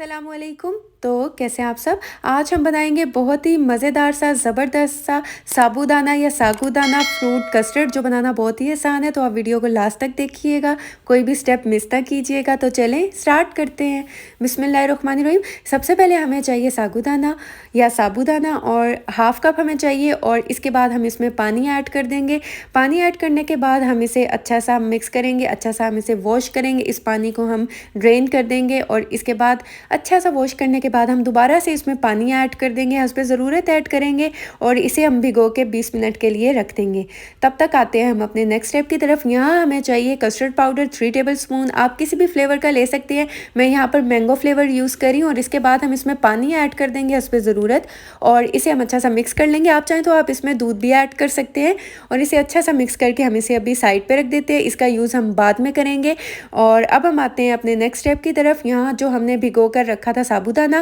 अस्सलामुअलैकुम। तो कैसे हैं आप सब। आज हम बनाएंगे बहुत ही मज़ेदार सा ज़बरदस्त सा साबूदाना या सागूदाना फ्रूट कस्टर्ड, जो बनाना बहुत ही आसान है। तो आप वीडियो को लास्ट तक देखिएगा, कोई भी स्टेप मिस ना कीजिएगा। तो चलें स्टार्ट करते हैं। बिस्मिल्लाहिर्रहमानिर्रहीम। सबसे पहले हमें चाहिए सागूदाना या साबूदाना और हाफ़ कप हमें चाहिए, और इसके बाद हम इसमें पानी ऐड कर देंगे। पानी ऐड करने के बाद हम इसे अच्छा सा मिक्स करेंगे, अच्छा सा हम इसे वॉश करेंगे। इस पानी को हम ड्रेन कर देंगे और इसके बाद अच्छा सा वॉश करने के बाद हम दोबारा से इसमें पानी ऐड कर देंगे, हस्बे ज़रूरत ऐड करेंगे, और इसे हम भिगो के 20 मिनट के लिए रख देंगे। तब तक आते हैं हम अपने नेक्स्ट स्टेप की तरफ। यहाँ हमें चाहिए कस्टर्ड पाउडर 3 टेबलस्पून। आप किसी भी फ्लेवर का ले सकते हैं, मैं यहाँ पर मैंगो फ्लेवर यूज़ करी हूँ। और इसके बाद हम इसमें पानी ऐड कर देंगे हस्बे ज़रूरत, और इसे हम अच्छा सा मिक्स कर लेंगे। आप चाहें तो आप इसमें दूध भी ऐड कर सकते हैं, और इसे अच्छा सा मिक्स करके हम इसे अभी साइड पर रख देते हैं। इसका यूज़ हम बाद में करेंगे। और अब हम आते हैं अपने नेक्स्ट स्टेप की तरफ। यहाँ जो हमने भिगो कर रखा था साबूदाना,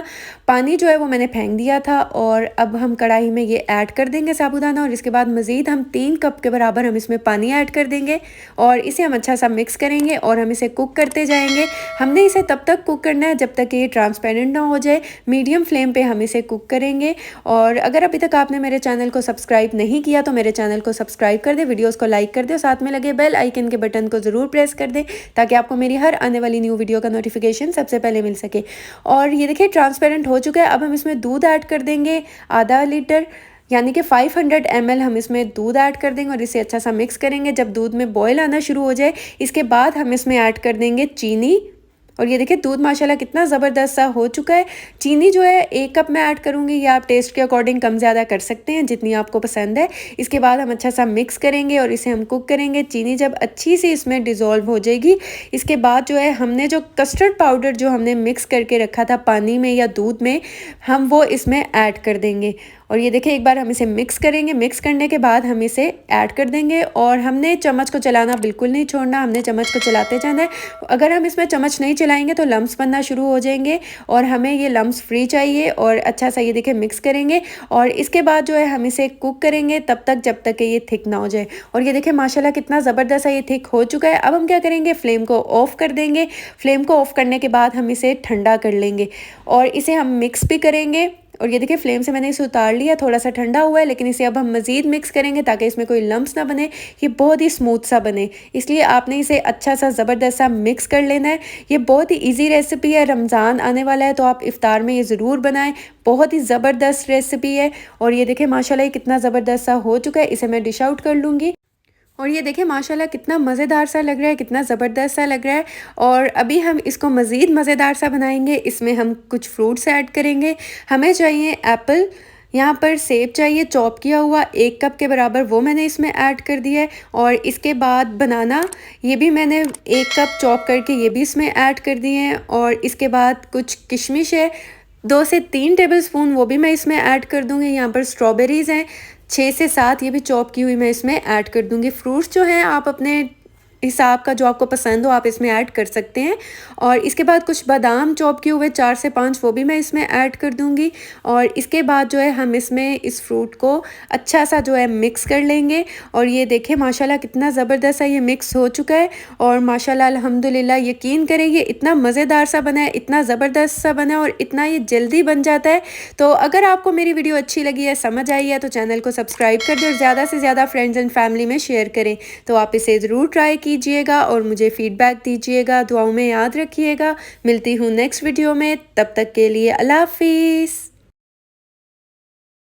पानी जो है वो मैंने फेंक दिया था, और अब हम कढ़ाई में ये ऐड कर देंगे साबूदाना। और इसके बाद मज़ीद हम 3 कप के बराबर हम इसमें पानी ऐड कर देंगे, और इसे हम अच्छा सा मिक्स करेंगे और हम इसे कुक करते जाएंगे। हमने इसे तब तक कुक करना है जब तक ये ट्रांसपेरेंट ना हो जाए। मीडियम फ्लेम पे हम इसे कुक करेंगे। और अगर अभी तक आपने मेरे चैनल को सब्सक्राइब नहीं किया तो मेरे चैनल को सब्सक्राइब कर दे, वीडियोस को लाइक कर दे, और साथ में लगे बेल आइकन के बटन को ज़रूर प्रेस कर दे, ताकि आपको मेरी हर आने वाली न्यू वीडियो का नोटिफिकेशन सबसे पहले मिल सके। और ये देखिए ट्रांसपेरेंट हो चुका है। अब हम इसमें दूध ऐड कर देंगे, आधा लीटर यानी कि 500 ml हम इसमें दूध ऐड कर देंगे, और इसे अच्छा सा मिक्स करेंगे। जब दूध में बॉयल आना शुरू हो जाए, इसके बाद हम इसमें ऐड कर देंगे चीनी। और ये देखिए दूध माशाल्लाह कितना ज़बरदस्त सा हो चुका है। चीनी जो है 1 कप में ऐड करूँगी, या आप टेस्ट के अकॉर्डिंग कम ज़्यादा कर सकते हैं जितनी आपको पसंद है। इसके बाद हम अच्छा सा मिक्स करेंगे और इसे हम कुक करेंगे। चीनी जब अच्छी सी इसमें डिज़ोल्व हो जाएगी, इसके बाद जो है हमने जो कस्टर्ड पाउडर जो हमने मिक्स करके रखा था पानी में या दूध में, हम वो इसमें ऐड कर देंगे। और ये देखिए एक बार हम इसे मिक्स करेंगे। मिक्स करने के बाद हम इसे ऐड कर देंगे, और हमने चम्मच को चलाना बिल्कुल नहीं छोड़ना, हमने चम्मच को चलाते जाना है। अगर हम इसमें चम्मच नहीं चलाएंगे तो लम्स बनना शुरू हो जाएंगे, और हमें ये लम्स फ्री चाहिए। और अच्छा सा ये देखिए मिक्स करेंगे, और इसके बाद जो है हम इसे कुक करेंगे तब तक जब तक कि ये थिक ना हो जाए। और ये देखिए माशाल्लाह कितना ज़बरदस्त सा ये थिक हो चुका है। अब हम क्या करेंगे, फ्लेम को ऑफ़ कर देंगे। फ्लेम को ऑफ़ करने के बाद हम इसे ठंडा कर लेंगे, और इसे हम मिक्स भी करेंगे। और ये देखिए फ्लेम से मैंने इसे उतार लिया, थोड़ा सा ठंडा हुआ है, लेकिन इसे अब हम मज़ीद मिक्स करेंगे ताकि इसमें कोई लम्स ना बने, ये बहुत ही स्मूथ सा बने। इसलिए आपने इसे अच्छा सा ज़बरदस्त सा मिक्स कर लेना है। ये बहुत ही इजी रेसिपी है। रमज़ान आने वाला है तो आप इफ़्तार में ये ज़रूर बनाएं। बहुत ही ज़बरदस्त रेसिपी है। और ये देखिए माशाल्लाह ये कितना ज़बरदस्त सा हो चुका है। इसे मैं डिश आउट कर लूँगी। और ये देखिए माशाल्लाह कितना मज़ेदार सा लग रहा है, कितना ज़बरदस्त सा लग रहा है। और अभी हम इसको मज़ीद मज़ेदार सा बनाएंगे। इसमें हम कुछ फ्रूट्स ऐड करेंगे। हमें चाहिए एप्पल, यहाँ पर सेब चाहिए चॉप किया हुआ 1 कप के बराबर, वो मैंने इसमें ऐड कर दिया है। और इसके बाद बनाना, ये भी मैंने 1 कप चॉप करके ये भी इसमें ऐड कर दिए हैं। और इसके बाद कुछ किशमिश है 2 से 3 टेबलस्पून, वो भी मैं इसमें ऐड कर दूँगी। यहाँ पर स्ट्रॉबेरीज़ हैं 6 से 7, ये भी चॉप की हुई मैं इसमें ऐड कर दूँगी। फ्रूट्स जो हैं आप अपने हिसाब का जो आपको पसंद हो आप इसमें ऐड कर सकते हैं। और इसके बाद कुछ बादाम चॉप किए हुए 4 से 5, वो भी मैं इसमें ऐड कर दूँगी। और इसके बाद जो है हम इसमें इस फ्रूट को अच्छा सा जो है मिक्स कर लेंगे। और ये देखें माशाल्लाह कितना ज़बरदस्त सा ये मिक्स हो चुका है। और माशाल्लाह अल्हम्दुलिल्लाह यकीन करें ये इतना मज़ेदार सा बना है, इतना ज़बरदस्त सा बना है, और इतना ये जल्दी बन जाता है। तो अगर आपको मेरी वीडियो अच्छी लगी है, समझ आई है, तो चैनल को सब्सक्राइब कर दें, और ज़्यादा से ज़्यादा फ्रेंड्स एंड फैमिली में शेयर करें। तो आप इसे ज़रूर ट्राई कीजिएगा और मुझे फ़ीडबैक दीजिएगा। दुआओं में याद रखिएगा। मिलती हूँ नेक्स्ट वीडियो में, तब तक के लिए अल्लाह हाफ़िज़।